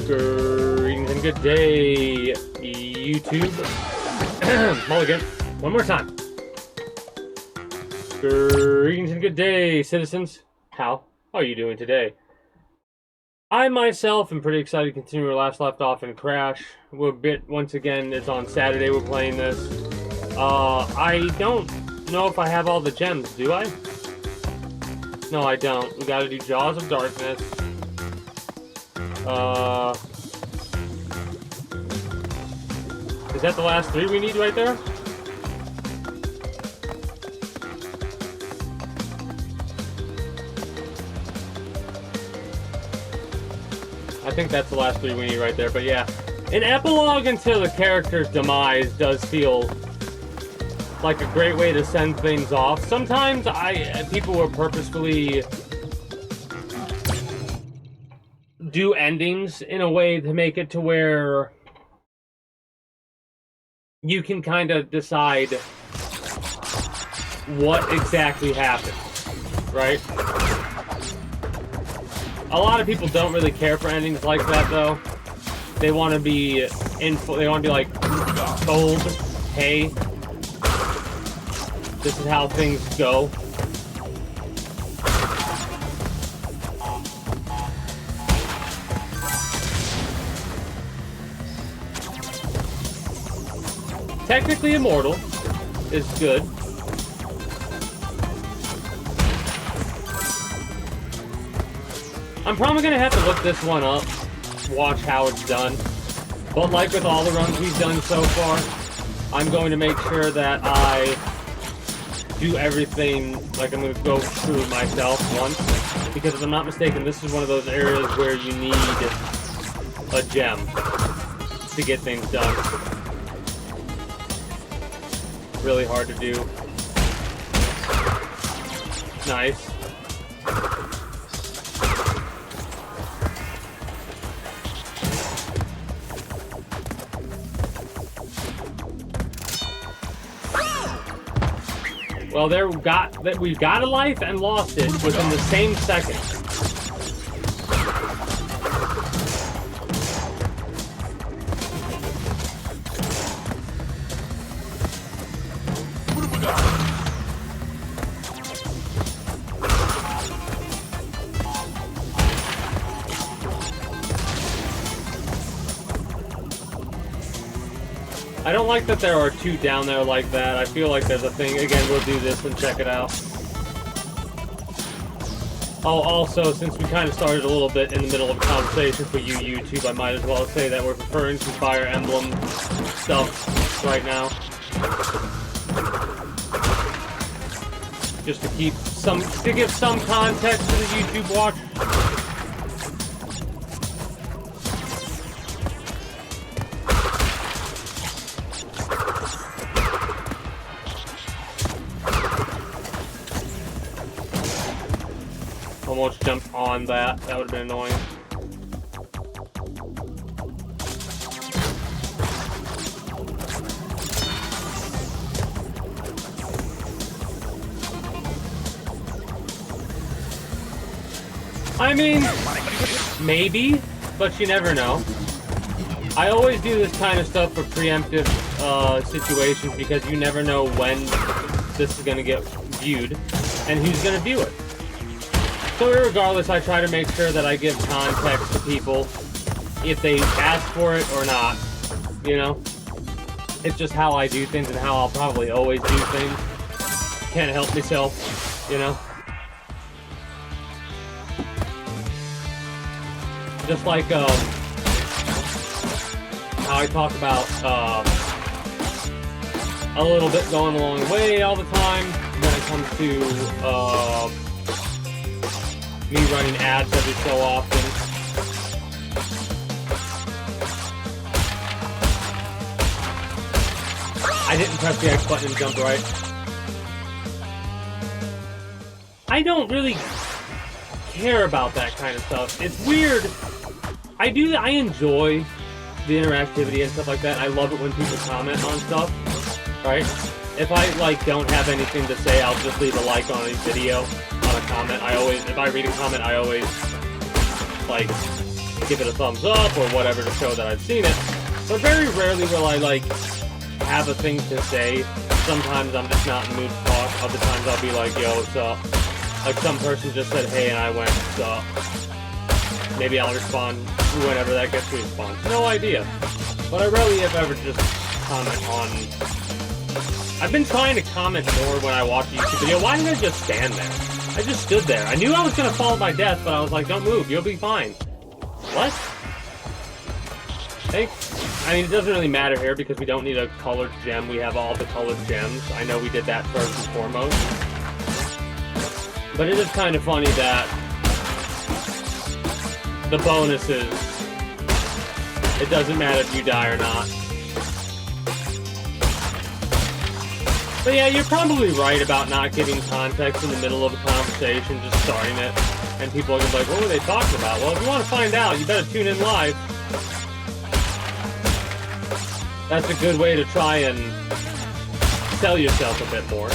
Greetings and good day, YouTube. Mulligan, one more time. Greetings and good day, citizens. How are you doing today? I myself am pretty excited to continue where last left off in Crash. Once again, it's on Saturday we're playing this. I don't know if I have all the gems, do I? No, I don't. We gotta do Jaws of Darkness. Is that the last three we need right there? I think that's the last three we need right there, but yeah. An epilogue until the character's demise does feel like a great way to send things off. Sometimes people will purposefully do endings in a way to make it to where you can kind of decide what exactly happened, right? A lot of people don't really care for endings like that, though. They want to be they want to be like told, hey, this is how things go. Technically immortal is good. I'm probably gonna have to look this one up, watch how it's done. But like with all the runs we've done so far, I'm going to make sure that I do everything, like I'm gonna go through myself once. Because if I'm not mistaken, this is one of those areas where you need a gem to get things done. Really hard to do. Nice. Well, we've got a life and lost it within the same second. I don't like that there are two down there like that. I feel like there's a thing. Again, we'll do this and check it out. Oh, also, since we kind of started a little bit in the middle of a conversation for you, YouTube, I might as well say that we're referring to Fire Emblem stuff right now. Just to give some context to the YouTube watch. Almost jumped on that. That would have been annoying. I mean, maybe, but you never know. I always do this kind of stuff for preemptive situations because you never know when this is going to get viewed and who's going to view it. So regardless, I try to make sure that I give context to people if they ask for it or not, you know? It's just how I do things and how I'll probably always do things. Can't help myself, you know? Just like, how I talk about, a little bit going the long way all the time when it comes to, me running ads every so often. I didn't press the X button and jump right. I don't really care about that kind of stuff. It's weird. I enjoy the interactivity and stuff like that. I love it when people comment on stuff, right? If I, like, don't have anything to say, I'll just leave a like on a video. On a comment, if I read a comment, I always, like, give it a thumbs up or whatever to show that I've seen it. But very rarely will I, like, have a thing to say. Sometimes I'm just not in the mood to talk. Other times I'll be like, yo, what's up? Like, some person just said, hey, and I went, what's up? Maybe I'll respond whenever that gets a response. No idea. But I rarely, if ever, just comment on... I've been trying to comment more when I watch a YouTube video. Why didn't I just stand there? I just stood there. I knew I was going to fall to my death, but I was like, don't move. You'll be fine. What? I mean, it doesn't really matter here because we don't need a colored gem. We have all the colored gems. I know we did that first and foremost. But it is kind of funny that the bonuses, it doesn't matter if you die or not. But yeah, you're probably right about not giving context in the middle of a conversation, just starting it. And people are going to be like, what were they talking about? Well, if you want to find out, you better tune in live. That's a good way to try and sell yourself a bit more.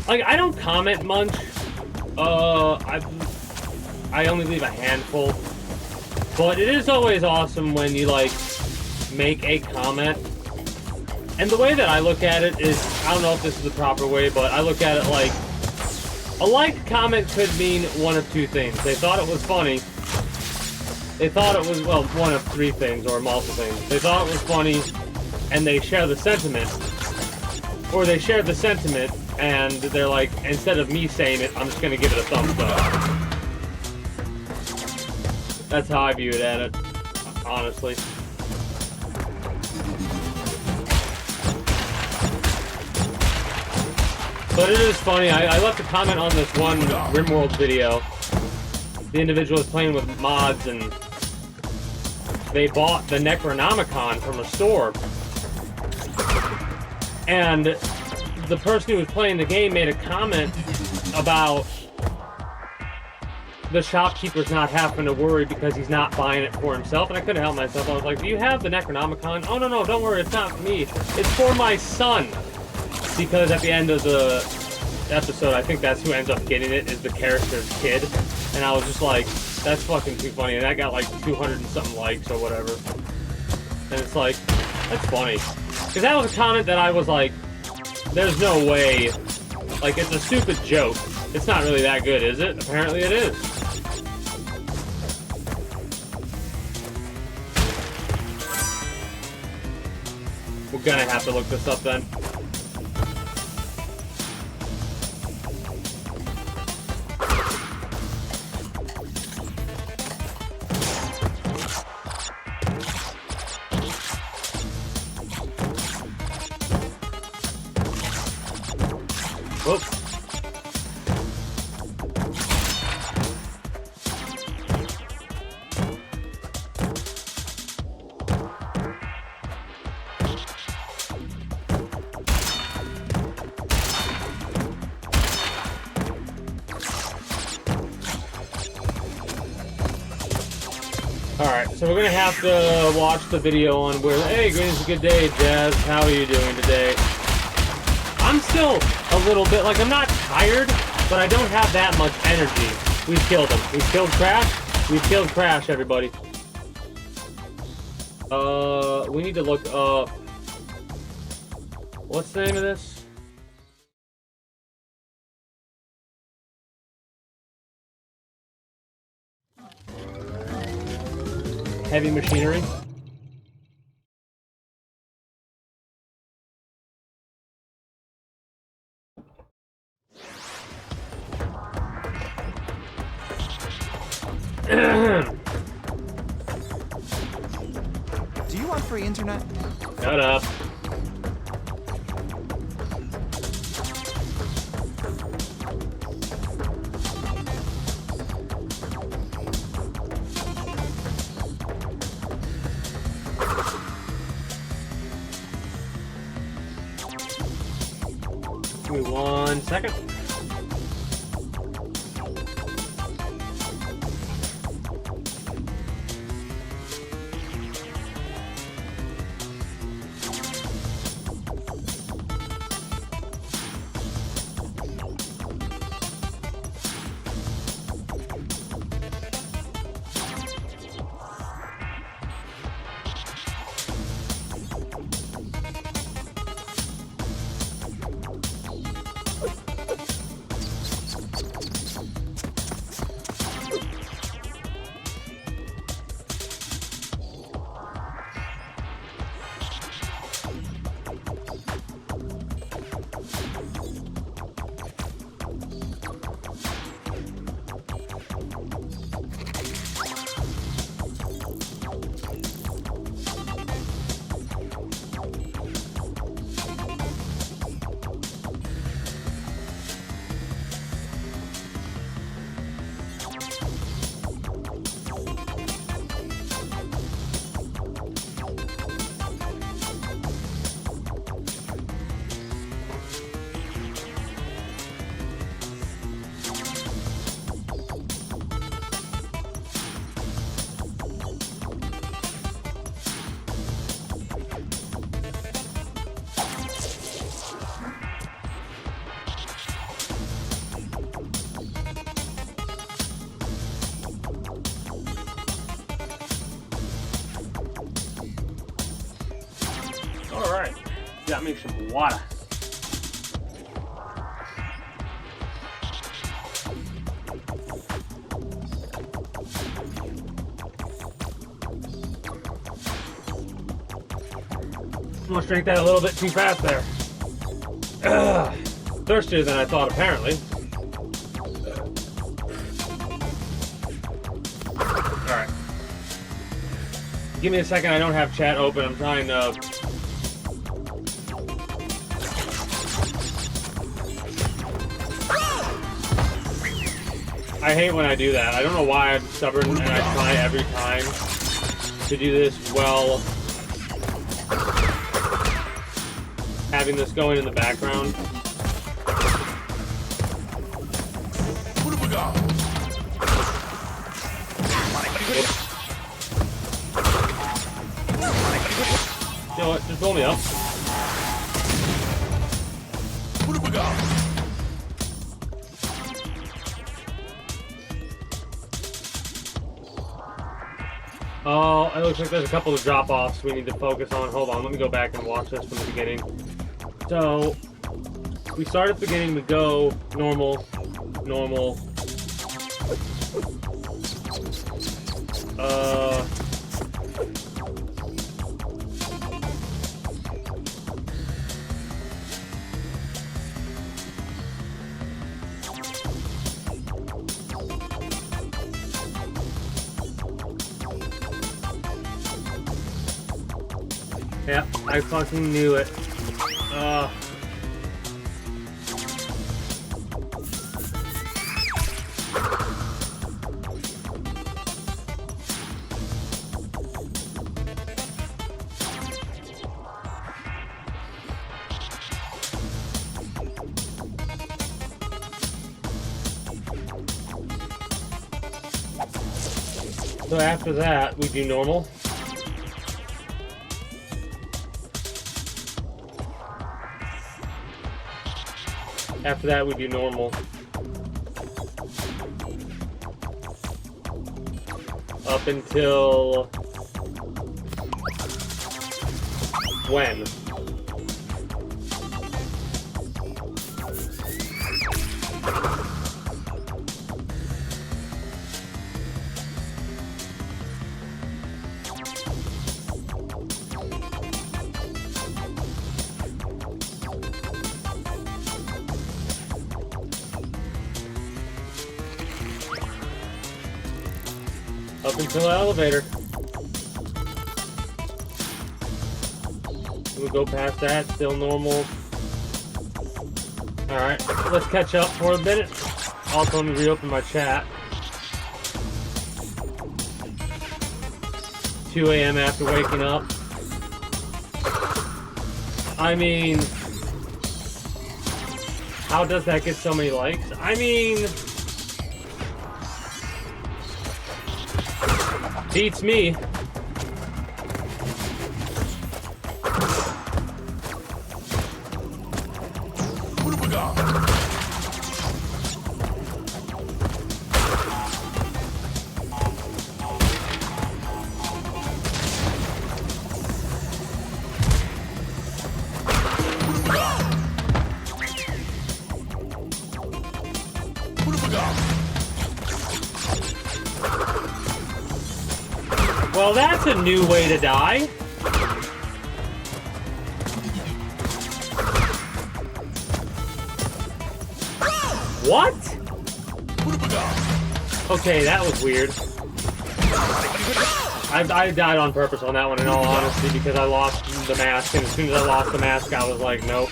Like, I don't comment much. I only leave a handful. But it is always awesome when you, like, make a comment. And the way that I look at it is, I don't know if this is the proper way, but I look at it like, a like comment could mean one of two things. They thought it was funny. They thought it was, well, one of three things, or multiple things. They thought it was funny, and they share the sentiment. Or they share the sentiment, and they're like, instead of me saying it, I'm just going to give it a thumbs up. That's how I view it at it, honestly. But it is funny, I left a comment on this one RimWorld video. The individual was playing with mods, and they bought the Necronomicon from a store. And the person who was playing the game made a comment about the shopkeeper's not having to worry because he's not buying it for himself. And I couldn't help myself. I was like, do you have the Necronomicon? Oh, no, don't worry, it's not for me. It's for my son. Because at the end of the episode, I think that's who ends up getting it, is the character's kid. And I was just like, that's fucking too funny. And that got like 200 and something likes or whatever. And it's like, that's funny. Because that was a comment that I was like, there's no way. Like, it's a stupid joke. It's not really that good, is it? Apparently it is. We're gonna have to look this up then. Whoops. Alright, so we're gonna have to watch the video on where, hey, greetings, a good day, Jazz. How are you doing today? I'm still a little bit, like, I'm not tired, but I don't have that much energy. We've killed him. We've killed Crash. We've killed Crash, everybody. We need to look up... What's the name of this? Heavy machinery. Do you want free internet? Shut up. Give me 1 second. Alright. Got me some water. I'm gonna drink that a little bit too fast there. Ugh. Thirstier than I thought, apparently. Alright. Give me a second, I don't have chat open. I'm trying to... I hate when I do that. I don't know why I'm stubborn and I try every time to do this well. Having this going in the background. What have we got? You know what? Just pull me up. What have we got? Oh, it looks like there's a couple of drop-offs we need to focus on. Hold on, let me go back and watch this from the beginning. So, we start at the beginning, we go normal, normal. Yeah, I fucking knew it. So after that, we do normal. After that, we do normal. Up until... when? Up until the elevator. We'll go past that, still normal. Alright, let's catch up for a minute. Also, let me reopen my chat. 2 a.m. after waking up. I mean... how does that get so many likes? I mean... beats me. What have we got? What have we got? Well, that's a new way to die. What? Okay, that was weird. I died on purpose on that one, in all honesty, because I lost the mask, and as soon as I lost the mask, I was like, nope.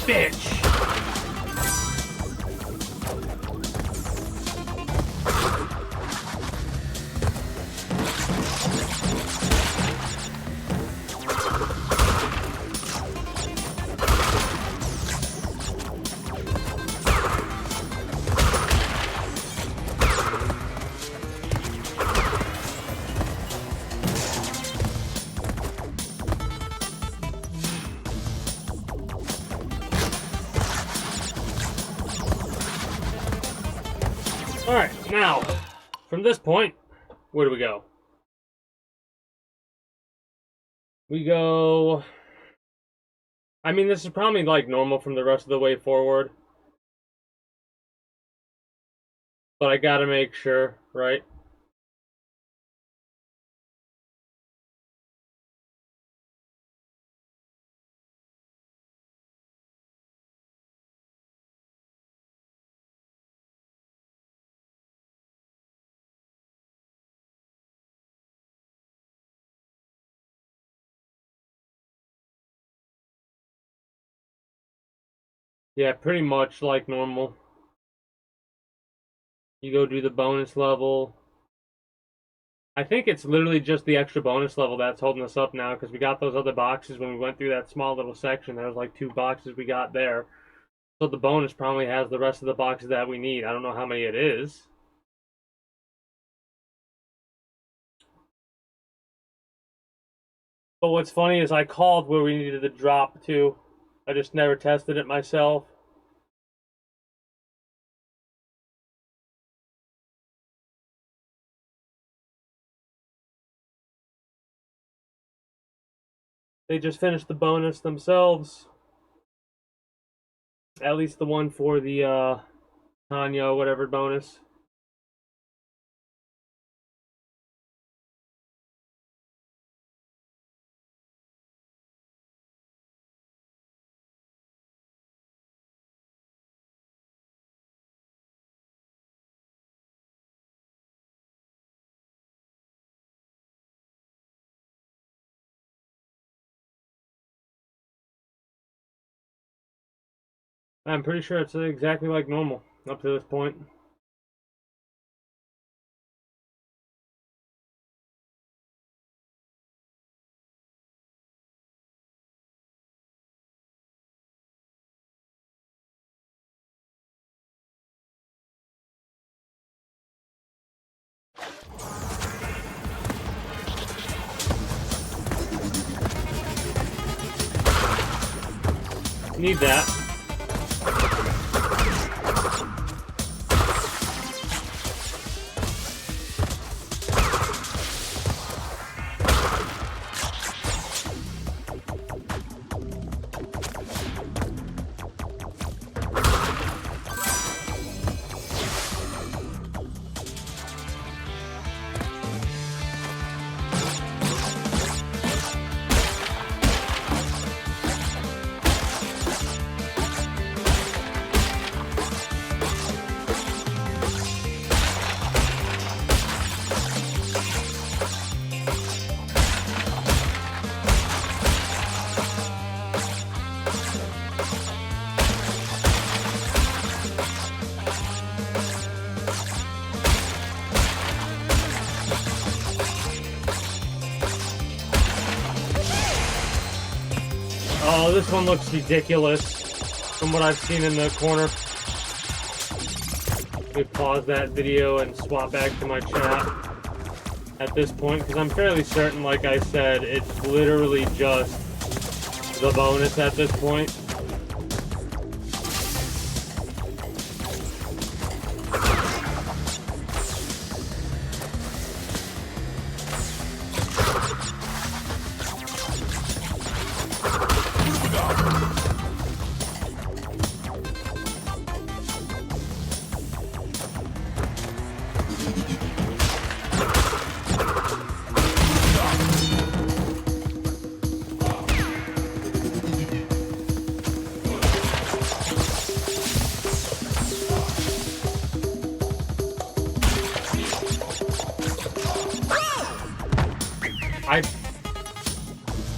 Bitch! Alright, now, from this point, where do we go? We go... I mean, this is probably, like, normal from the rest of the way forward. But I gotta make sure, right? Yeah, pretty much like normal. You go do the bonus level. I think it's literally just the extra bonus level that's holding us up now, because we got those other boxes when we went through that small little section. There was like 2 boxes we got there. So the bonus probably has the rest of the boxes that we need. I don't know how many it is. But what's funny is I called where we needed to drop to. I just never tested it myself. They just finished the bonus themselves. At least the one for the Tanya, whatever bonus. I'm pretty sure it's exactly like normal up to this point. Need that. Oh, this one looks ridiculous from what I've seen in the corner. Let me pause that video and swap back to my chat at this point, because I'm fairly certain, like I said, it's literally just the bonus at this point.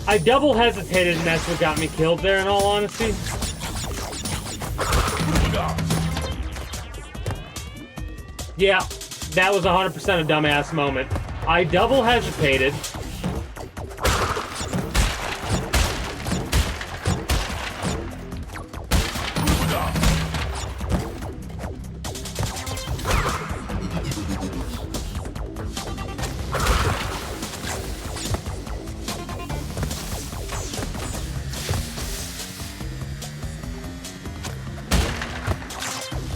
I double hesitated, and that's what got me killed there, in all honesty. Yeah, that was 100% a dumbass moment. I double hesitated.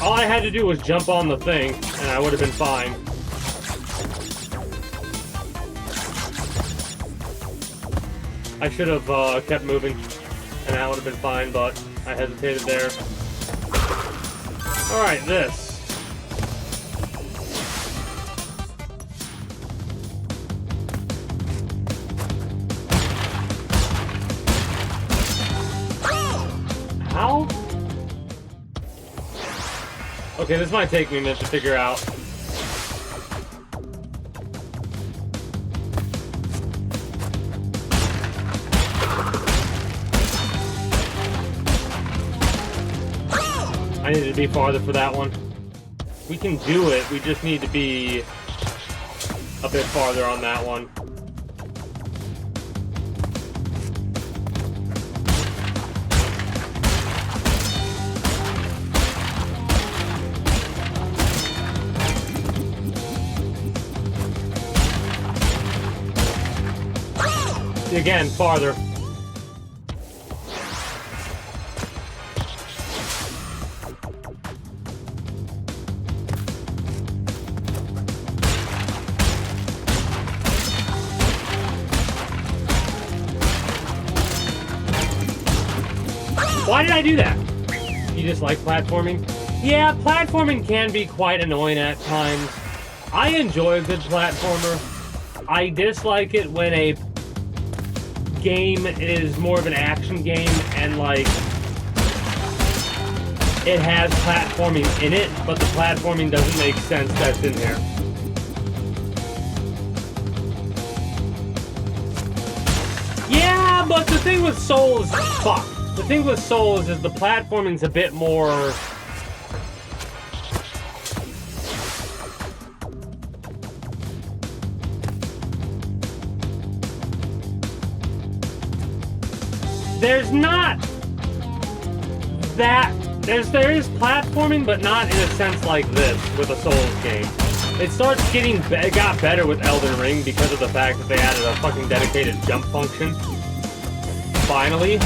All I had to do was jump on the thing, and I would have been fine. I should have kept moving, and that would have been fine, but I hesitated there. Alright, this. How? Okay, this might take me a minute to figure out. I needed to be farther for that one. We can do it, we just need to be a bit farther on that one. Again, farther. Why did I do that? You just like platforming? Yeah, platforming can be quite annoying at times. I enjoy a good platformer. I dislike it when a game is more of an action game and like it has platforming in it, but the platforming doesn't make sense that's in there. Yeah, but the thing with Souls, fuck. The thing with Souls is the platforming's a bit more. There's not that. There is platforming, but not in a sense like this with a Souls game. It starts getting, it got better with Elden Ring because of the fact that they added a fucking dedicated jump function. Finally.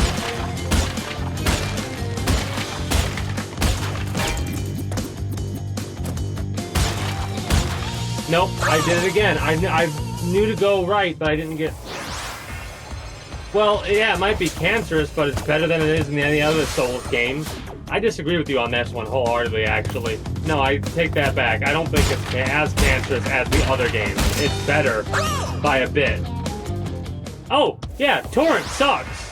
Nope, I did it again. I knew to go right, but I didn't get. Well, yeah, it might be cancerous, but it's better than it is in any other Souls game. I disagree with you on this one wholeheartedly, actually. No, I take that back. I don't think it's as cancerous as the other games. It's better by a bit. Oh, yeah, Torrent sucks.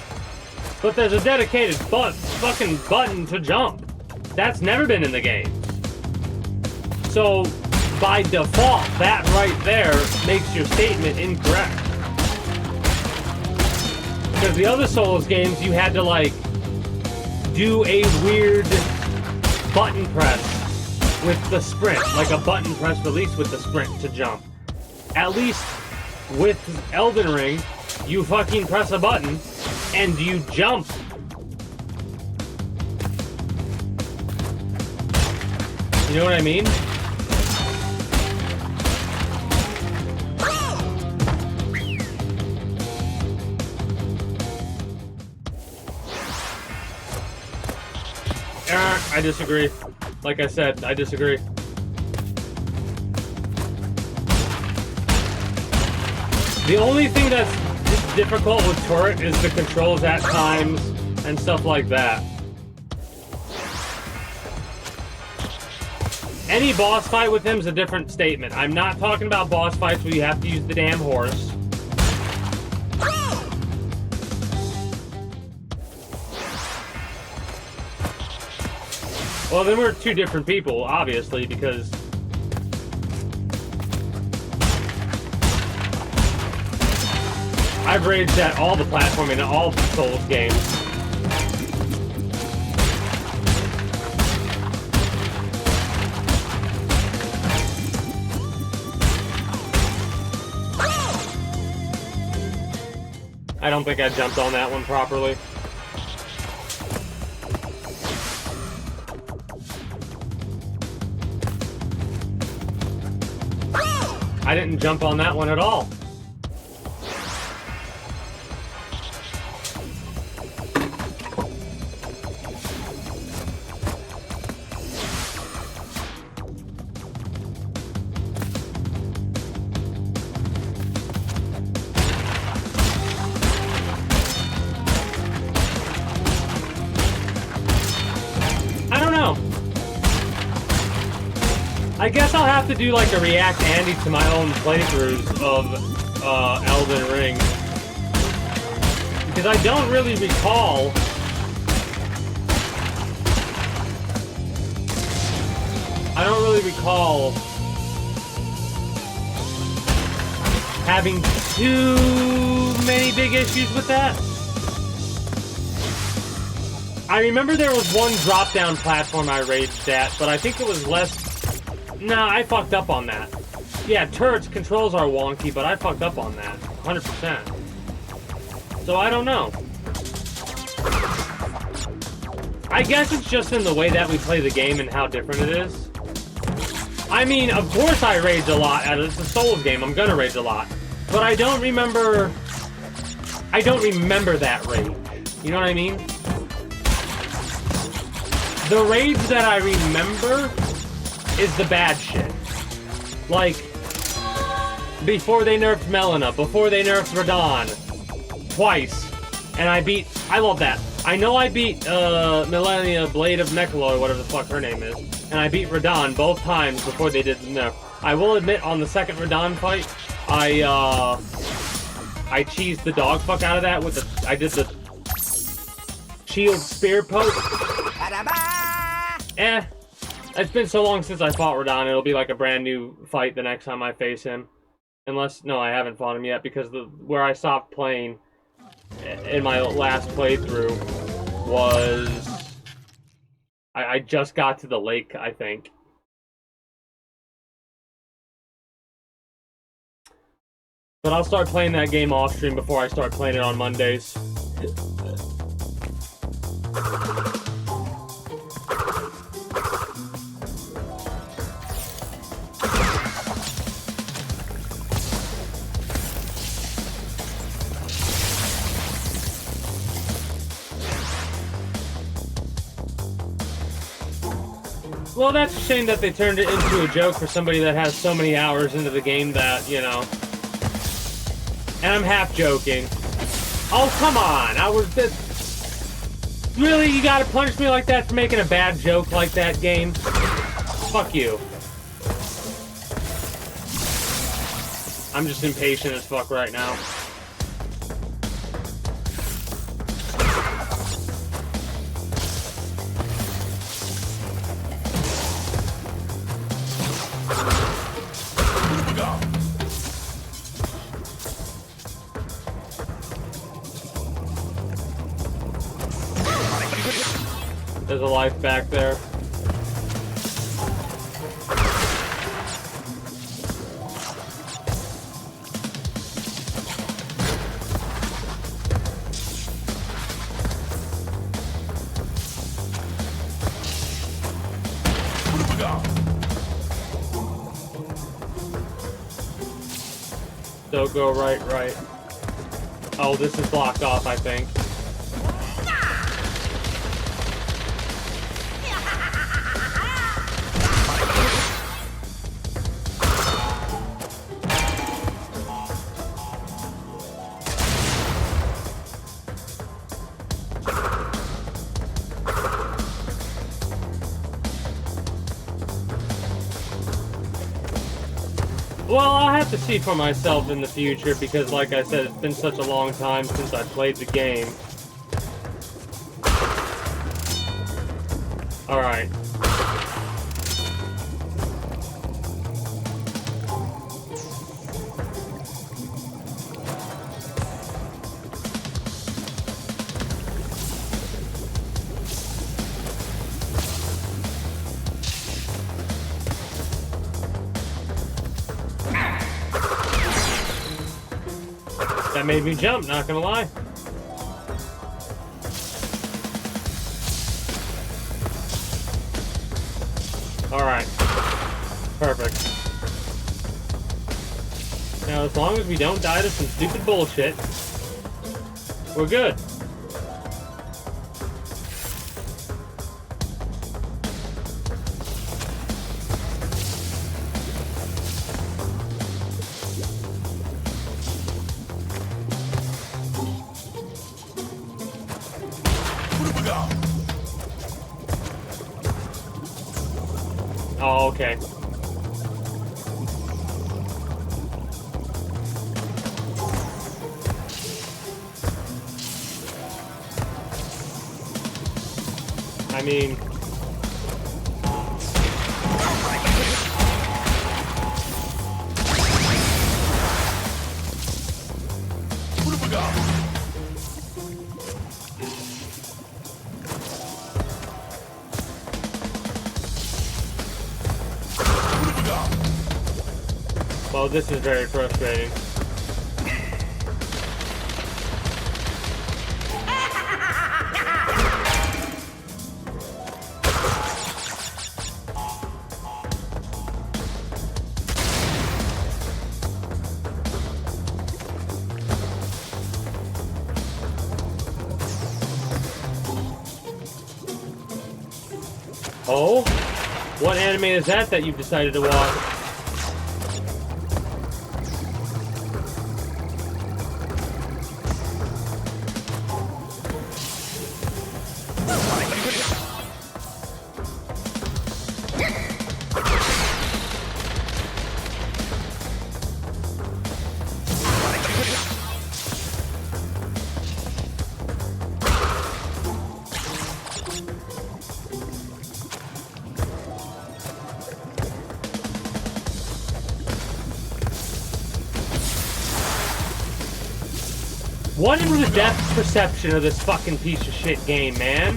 But there's a dedicated fucking button to jump. That's never been in the game. So, by default, that right there makes your statement incorrect. Because the other Souls games, you had to, like, do a weird button press with the sprint. Like a button press release with the sprint to jump. At least with Elden Ring, you fucking press a button and you jump. You know what I mean? I disagree. Like I said, I disagree. The only thing that's difficult with Turret is the controls at times and stuff like that. Any boss fight with him is a different statement. I'm not talking about boss fights where you have to use the damn horse. Well, then we're two different people, obviously, because I've raged at all the platforming in all the Souls games. I don't think I jumped on that one properly. I didn't jump on that one at all. I guess I'll have to do like a React Andy to my own playthroughs of Elden Ring. Because I don't really recall having too many big issues with that. I remember there was one drop-down platform I raged at, but I think it was less... Nah, I fucked up on that. Yeah, turrets controls are wonky, but I fucked up on that. 100%. So I don't know. I guess it's just in the way that we play the game and how different it is. I mean, of course I rage a lot. It's a Souls game, I'm gonna rage a lot. But I don't remember that rage. You know what I mean? The rage that I remember is the bad shit. Like, before they nerfed Melina, before they nerfed Radon. Twice. And I love that. I know I beat Millennia Blade of Nekalo, or whatever the fuck her name is. And I beat Radon both times before they did the nerf. I will admit, on the second Radon fight, I cheesed the dog fuck out of that with I did the shield spear poke. It's been so long since I fought Radon, it'll be like a brand new fight the next time I face him. Unless, no, I haven't fought him yet, because where I stopped playing in my last playthrough was... I just got to the lake, I think. But I'll start playing that game off stream before I start playing it on Mondays. Well, that's a shame that they turned it into a joke for somebody that has so many hours into the game that, you know... And I'm half joking. Oh, come on! Really? You gotta punish me like that for making a bad joke like that, game? Fuck you. I'm just impatient as fuck right now. There's a life back there. Don't go right. Oh, this is blocked off, I think. Well, I'll have to see for myself in the future because, like I said, it's been such a long time since I played the game. Alright. That made me jump, not gonna lie. Alright. Perfect. Now, as long as we don't die to some stupid bullshit, we're good. Oh, okay. I mean... Well, this is very frustrating. Oh? What anime is that you've decided to watch? What is the depth perception of this fucking piece of shit game, man?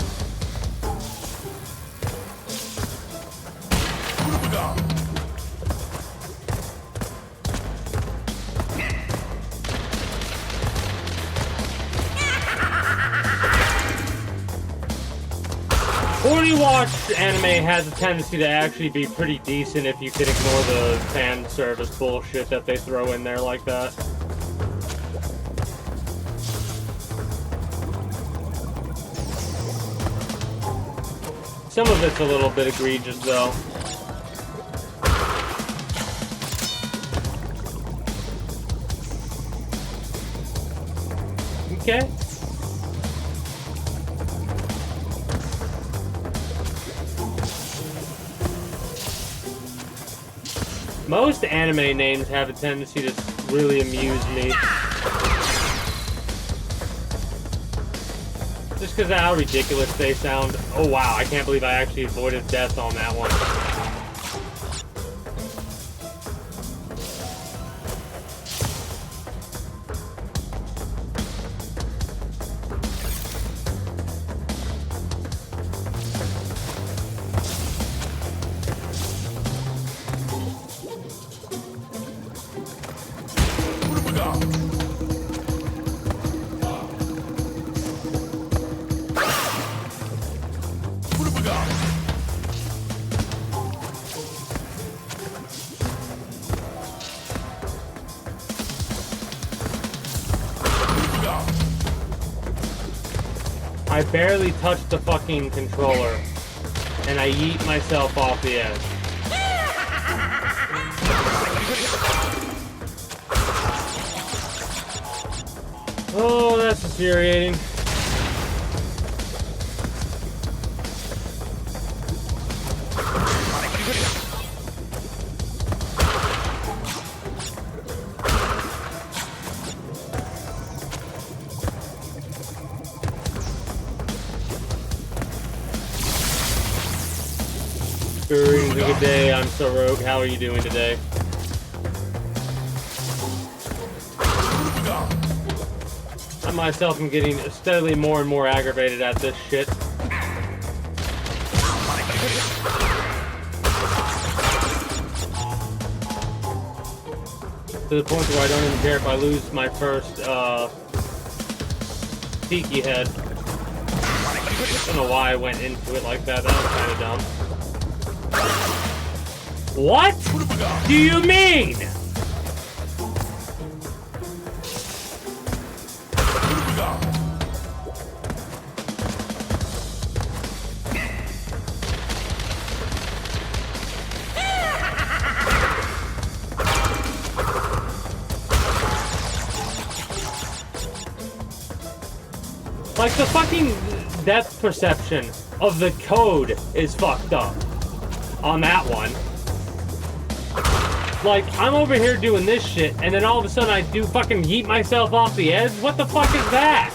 Poorly watched anime has a tendency to actually be pretty decent if you can ignore the fan service bullshit that they throw in there like that. Some of it's a little bit egregious, though. Okay. Most anime names have a tendency to really amuse me. Just because of how ridiculous they sound. Oh wow, I can't believe I actually avoided death on that one. I barely touched the fucking controller, and I yeet myself off the edge. Oh, that's infuriating. Good day, I'm so rogue. How are you doing today? I myself am getting steadily more and more aggravated at this shit. To the point where I don't even care if I lose my first Tiki head. I don't know why I went into it like that. That was kind of dumb. What do you mean? Like, the fucking depth perception of the code is fucked up on that one. Like, I'm over here doing this shit, and then all of a sudden I do fucking yeet myself off the edge? What the fuck is that?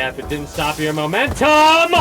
Snap, it didn't stop your momentum!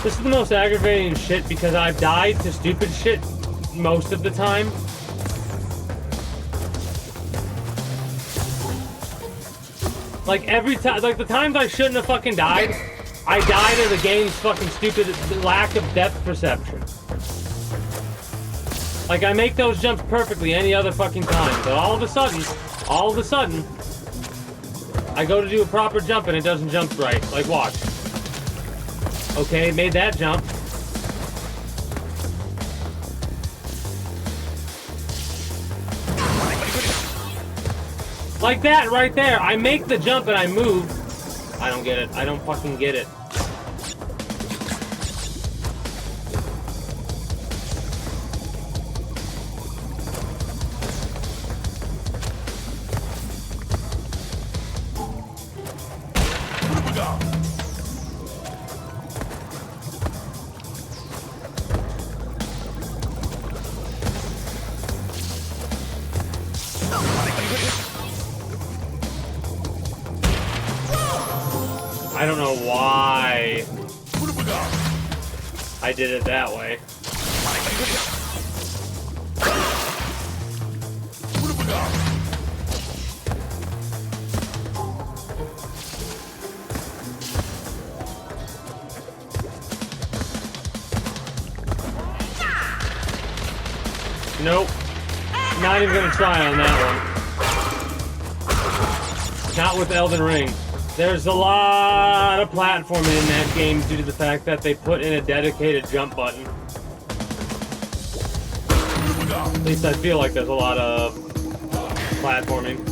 This is the most aggravating shit because I've died to stupid shit most of the time. Like every time, like the times I shouldn't have fucking died, I died of the game's fucking stupid lack of depth perception. Like I make those jumps perfectly any other fucking time, but all of a sudden, I go to do a proper jump and it doesn't jump right. Like watch. Okay, made that jump. Like that right there. I make the jump and I move. I don't get it. I don't fucking get it. I don't know why I did it that way. Nope. Not even gonna try on that one. Not with Elden Ring. There's a lot of platforming in that game due to the fact that they put in a dedicated jump button. At least I feel like there's a lot of platforming.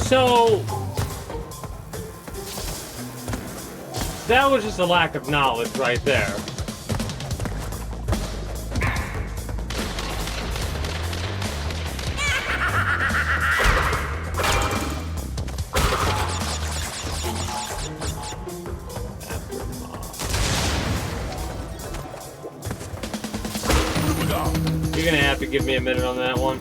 So that was just a lack of knowledge right there. You're gonna have to give me a minute on that one.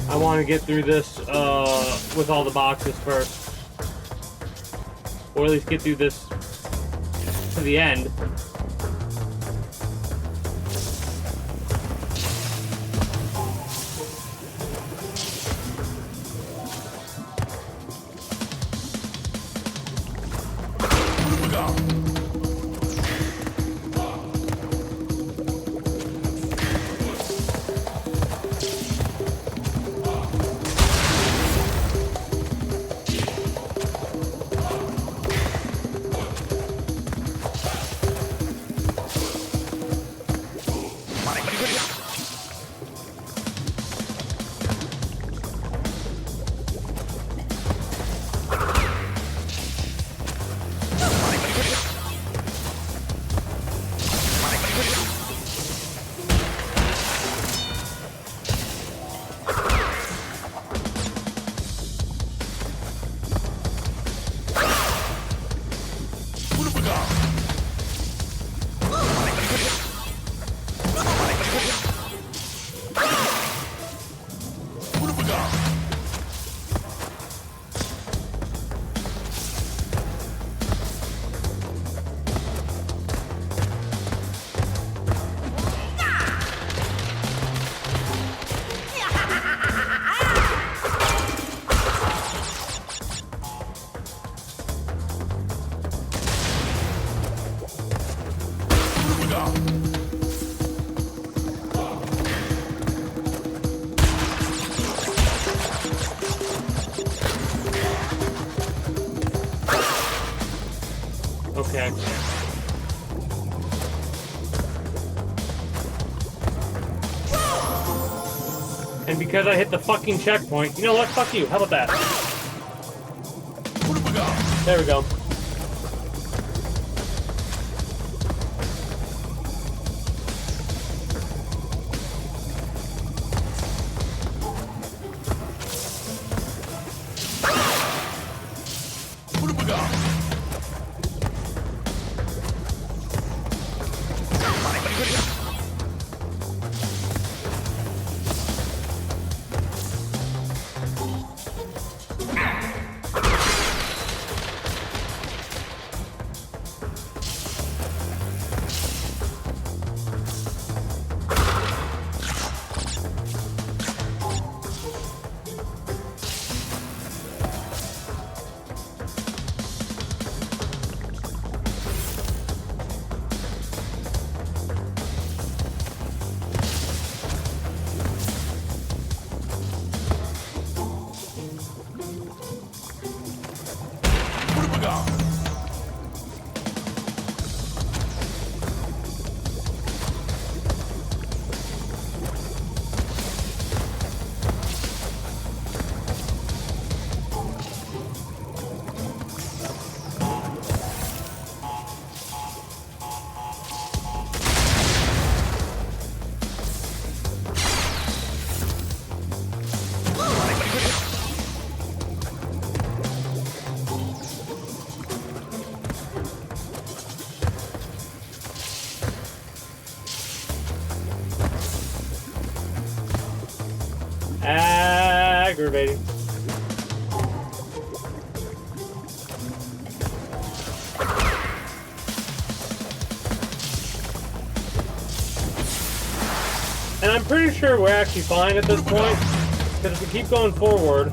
I want to get through this with all the boxes first. Or at least get through this to the end. And because I hit the fucking checkpoint, you know what? Fuck you. How about that? There we go. Aggravating. And I'm pretty sure we're actually fine at this point, because if we keep going forward...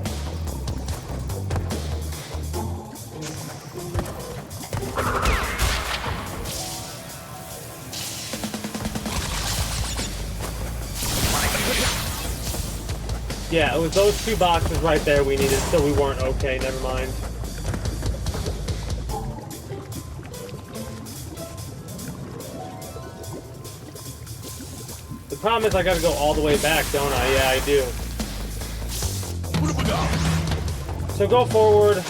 Yeah, it was those two boxes right there we needed, so we weren't okay, never mind. The problem is I gotta go all the way back, don't I? Yeah, I do. So go forward.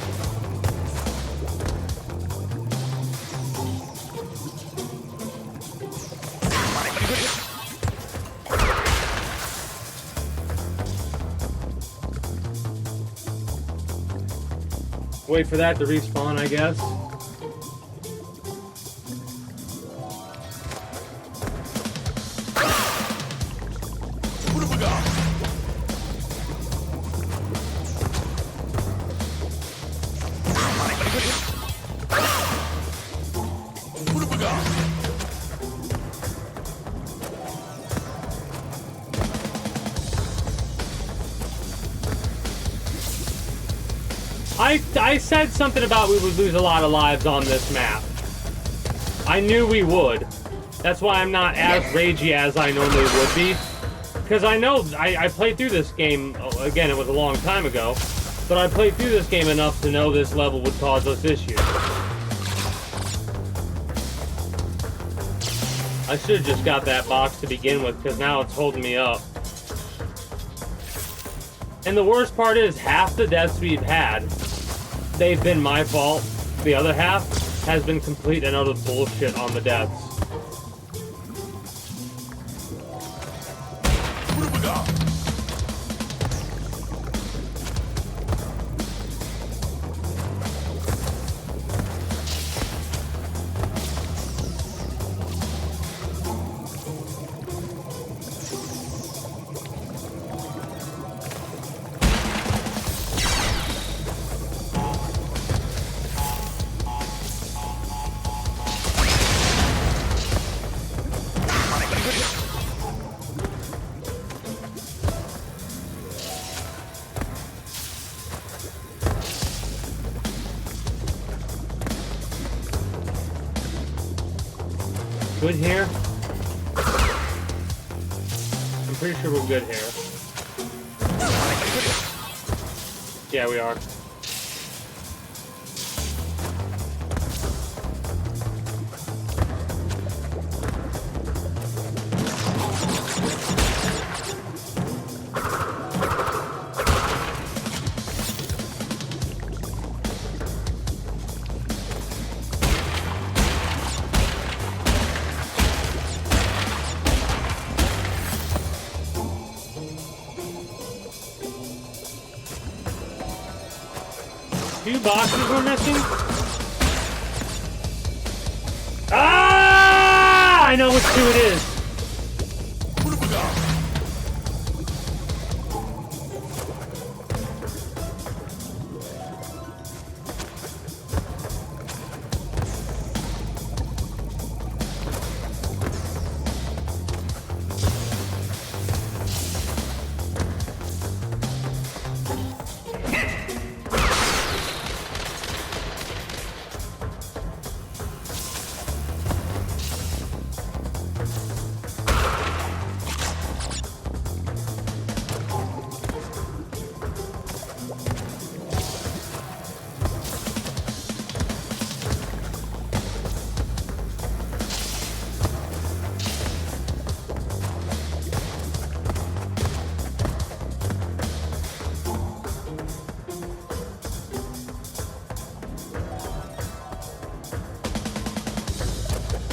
Wait for that to respawn, I guess. I said something about we would lose a lot of lives on this map. I knew we would. That's why I'm not as ragey as I normally would be. Because I know, I played through this game, again, it was a long time ago, but I played through this game enough to know this level would cause us issues. I should have just got that box to begin with, because now it's holding me up. And the worst part is, half the deaths we've had, they've been my fault. The other half has been complete and utter bullshit on the deaths. Good here? I'm pretty sure we're good here. Yeah, we are. 2 boxes we're missing? Ah! I know which 2 it is.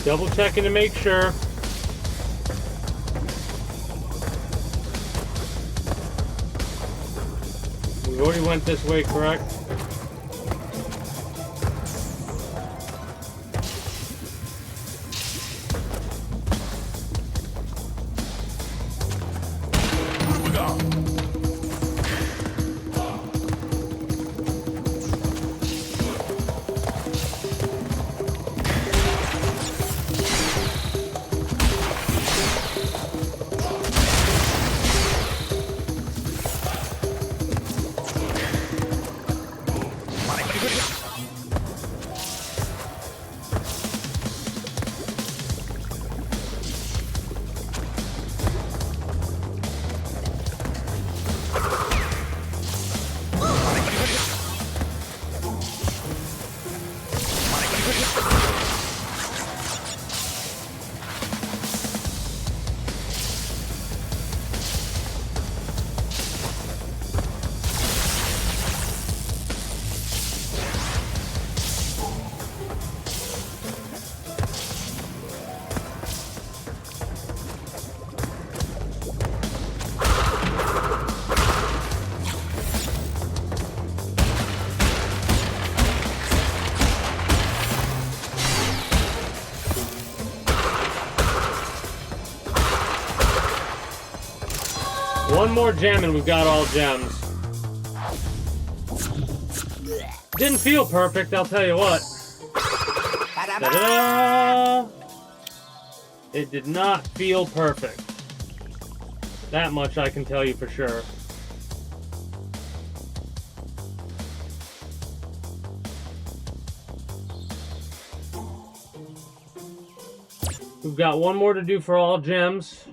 Double checking to make sure. We already went this way, correct? One more gem and we've got all gems. Didn't feel perfect, I'll tell you what. Ta-da-da! It did not feel perfect. That much I can tell you for sure. We've got one more to do for all gems.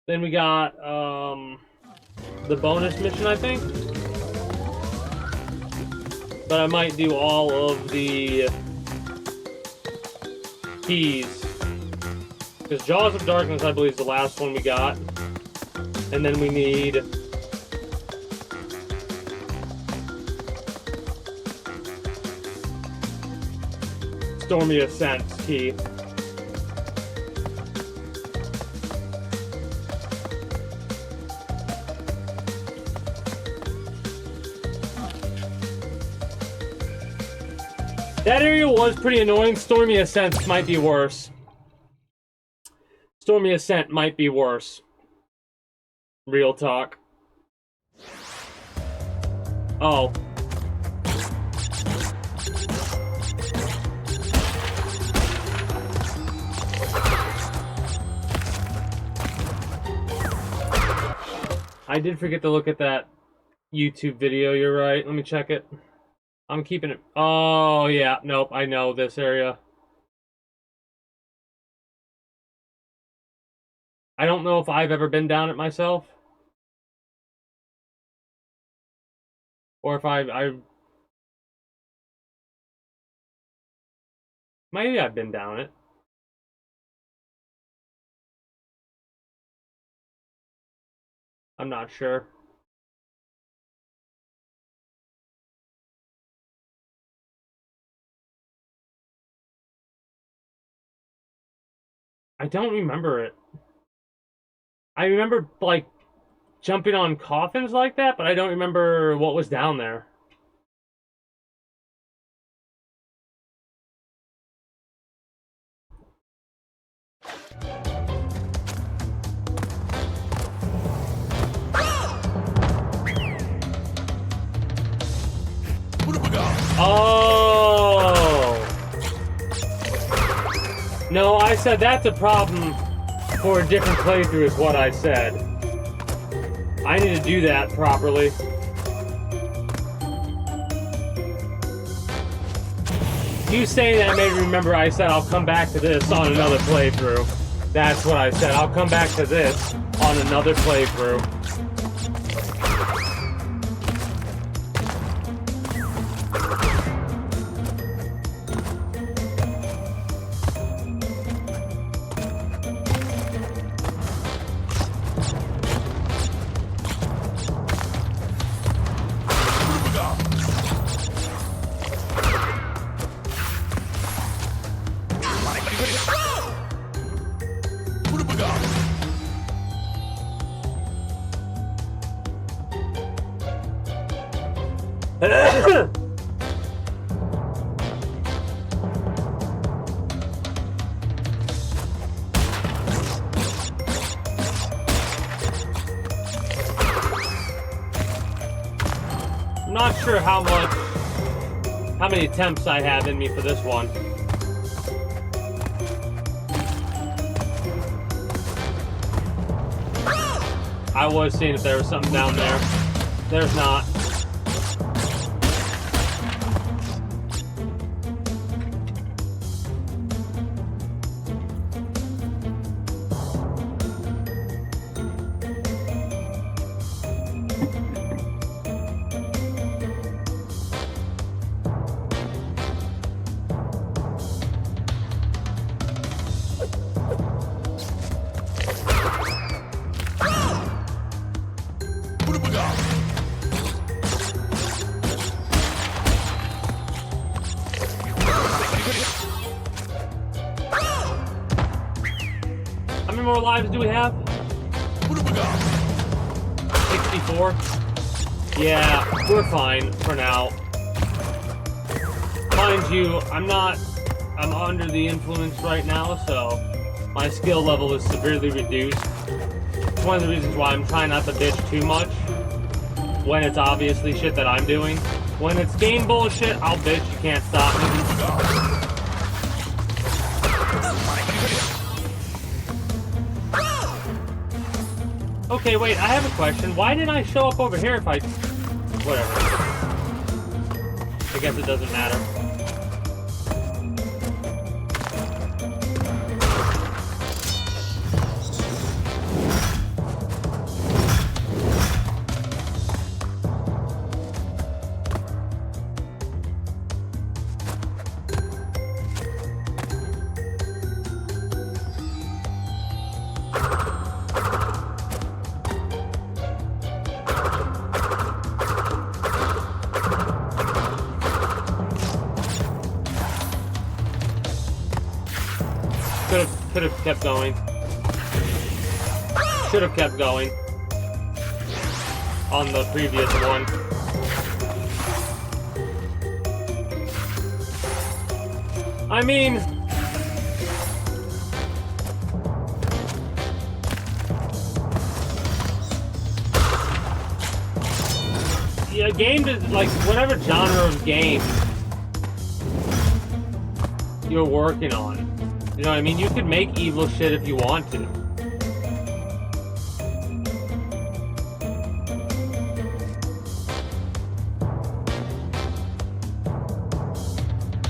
Then we got the bonus mission, I think. But I might do all of the keys. Because Jaws of Darkness, I believe, is the last one we got. And then we need Stormy Ascent key. That area was pretty annoying. Stormy Ascent might be worse. Stormy Ascent might be worse. Real talk. Oh. I did forget to look at that YouTube video, you're right. Let me check it. I'm keeping it. Oh, yeah. Nope, I know this area. I don't know if I've ever been down it myself. Or if I maybe I've been down it. I'm not sure. I don't remember it. I remember, like, jumping on coffins like that, but I don't remember what was down there. Oh! No, I said that's a problem for a different playthrough is what I said. I need to do that properly. You saying that made me remember I said I'll come back to this on another playthrough. That's what I said. I'll come back to this on another playthrough. I'm not sure how many attempts I have in me for this one. I was seeing if there was something down there. There's not. How many more lives do we have? 64? Yeah, we're fine for now. Mind you, I'm under the influence right now, so my skill level is severely reduced. It's one of the reasons why I'm trying not to bitch too much when it's obviously shit that I'm doing. When it's game bullshit, I'll bitch, you can't stop me. Okay, wait, I have a question. Why did I show up over here if I... Whatever. I guess it doesn't matter. Could have kept going. Should have kept going. On the previous one. I mean... yeah, game is like whatever genre of game you're working on. You know what I mean? You could make evil shit if you want to.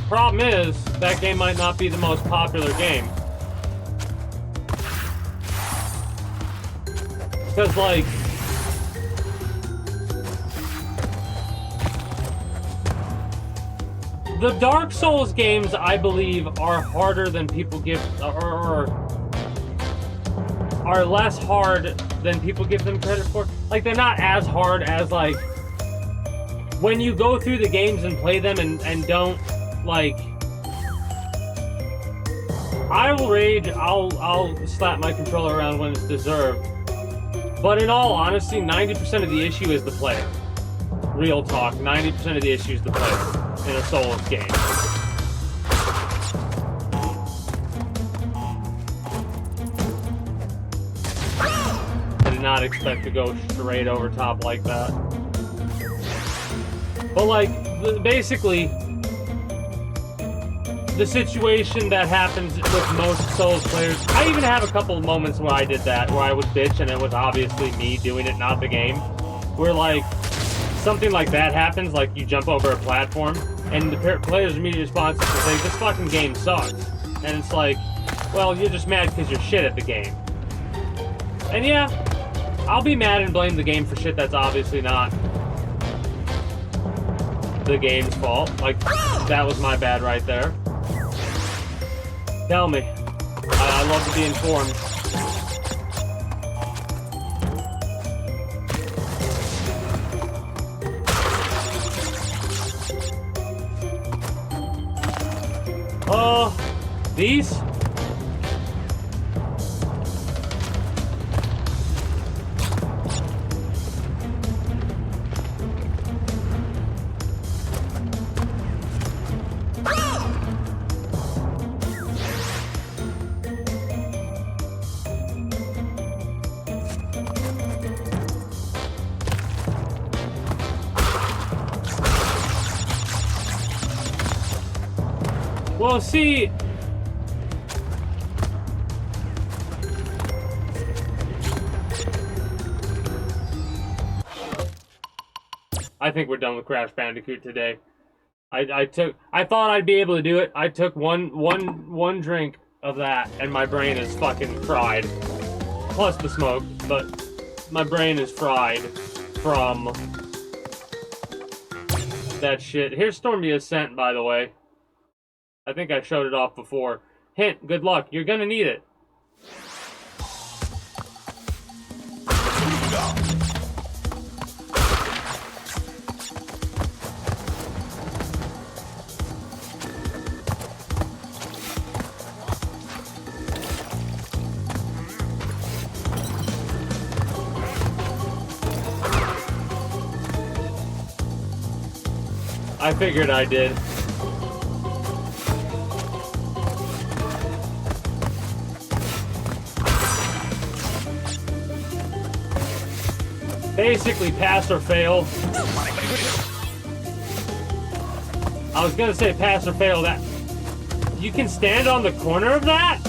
Problem is, that game might not be the most popular game. Because, like... the Dark Souls games, I believe, are harder than people give, or are less hard than people give them credit for. Like, they're not as hard as, like, when you go through the games and play them and don't, like... I will rage, I'll slap my controller around when it's deserved. But in all honesty, 90% of the issue is the player. Real talk, 90% of the issue is the player in a Souls game. I did not expect to go straight over top like that. But like, basically, the situation that happens with most Souls players, I even have a couple of moments where I did that, where I would bitch and it was obviously me doing it, not the game. Where like, something like that happens, like you jump over a platform, and the player's immediate response is to say, this fucking game sucks. And it's like, well, you're just mad because you're shit at the game. And yeah, I'll be mad and blame the game for shit that's obviously not the game's fault. Like, that was my bad right there. Tell me. I love to be informed. These? Well, see, I think we're done with Crash Bandicoot today. I thought I'd be able to do it. I took one drink of that, and my brain is fucking fried. Plus the smoke, but my brain is fried from that shit. Here's Storm the Ascent, by the way. I think I showed it off before. Hint, good luck. You're gonna need it. I figured I did. Basically, pass or fail. I was gonna say pass or fail that. You can stand on the corner of that?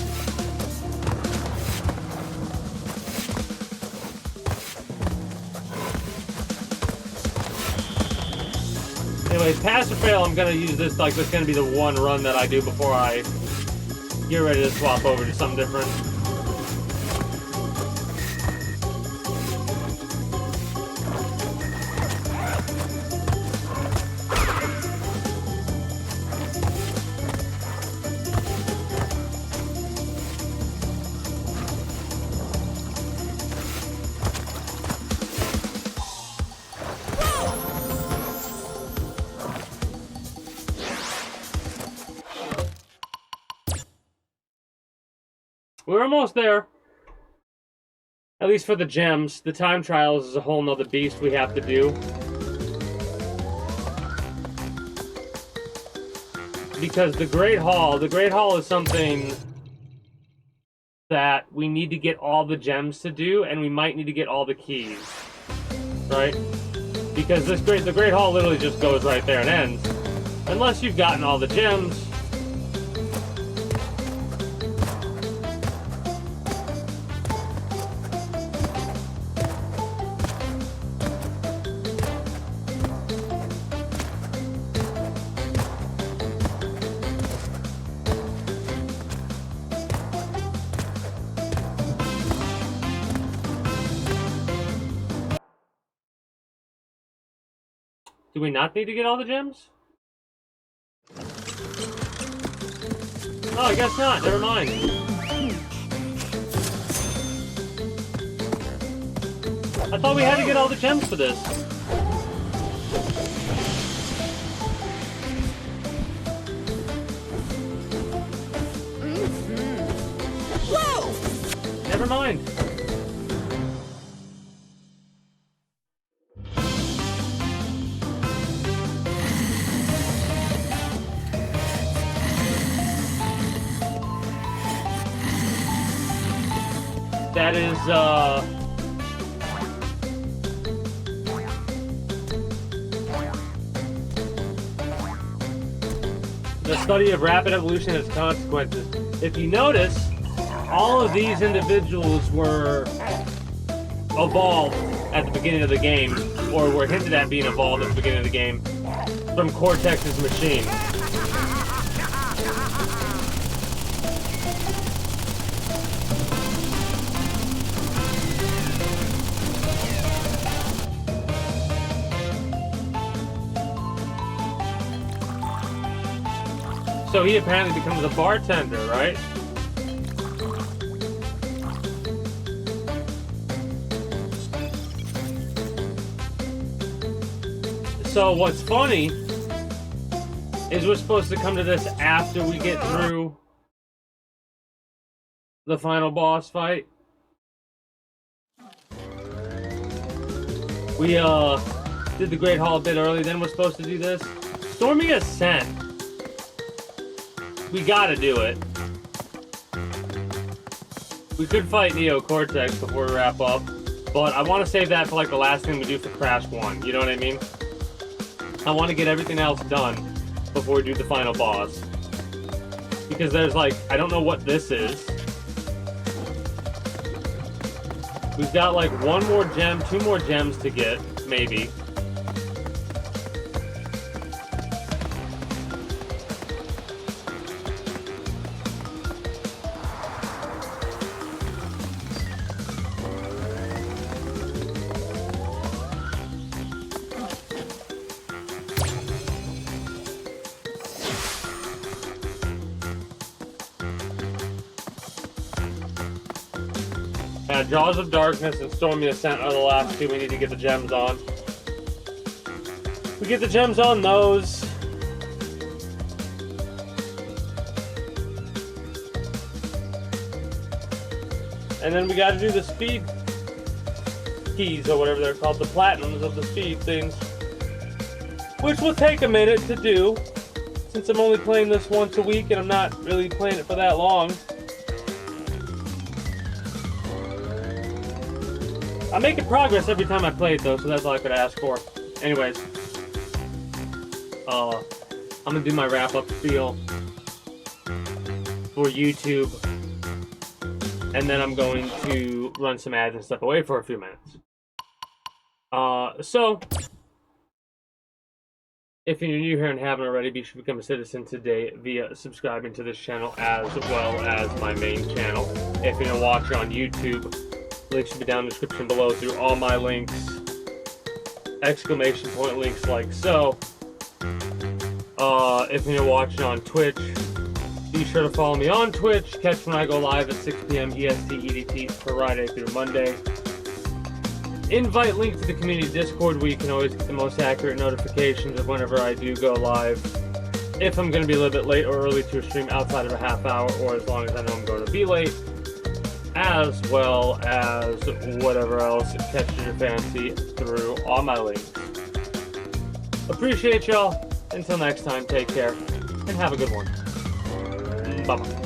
Anyways, pass or fail, I'm gonna use this like this is gonna be the one run that I do before I get ready to swap over to something different. We're almost there. At least for the gems. The time trials is a whole nother beast we have to do. Because the Great Hall is something that we need to get all the gems to do, and we might need to get all the keys. Right? Because the Great Hall literally just goes right there and ends. Unless you've gotten all the gems. Do we not need to get all the gems? Oh, I guess not. Never mind. I thought we had to get all the gems for this. Whoa! Never mind. That is, the study of rapid evolution and its consequences. If you notice, all of these individuals were evolved at the beginning of the game, or were hinted at being evolved at the beginning of the game, from Cortex's machine. So he apparently becomes a bartender, right? So what's funny is we're supposed to come to this after we get through the final boss fight. We did the Great Hall a bit early, then we're supposed to do this. Stormy Ascent. We gotta do it. We could fight Neo Cortex before we wrap up, but I want to save that for like the last thing we do for Crash 1, you know what I mean? I want to get everything else done before we do the final boss. Because there's like, I don't know what this is. We've got like one more gem, 2 more gems to get, maybe. Jaws of Darkness and Stormy Ascent are the last 2 we need to get the gems on. We get the gems on those. And then we gotta do the speed keys or whatever they're called, the platinums of the speed things. Which will take a minute to do, since I'm only playing this once a week and I'm not really playing it for that long. I'm making progress every time I play it though, so that's all I could ask for. Anyways, I'm gonna do my wrap-up spiel for YouTube, and then I'm going to run some ads and stuff away for a few minutes. So, if you're new here and haven't already, be sure to become a citizen today via subscribing to this channel as well as my main channel. If you're gonna watch on YouTube, links should be down in the description below through all my links. Exclamation point links like so. If you're watching on Twitch, be sure to follow me on Twitch. Catch when I go live at 6 p.m. EST EDT Friday through Monday. Invite link to the community Discord where you can always get the most accurate notifications of whenever I do go live. If I'm going to be a little bit late or early to a stream outside of a half hour, or as long as I know I'm going to be late. As well as whatever else catches your fancy through all my links. Appreciate y'all. Until next time, take care and have a good one. Bye-bye.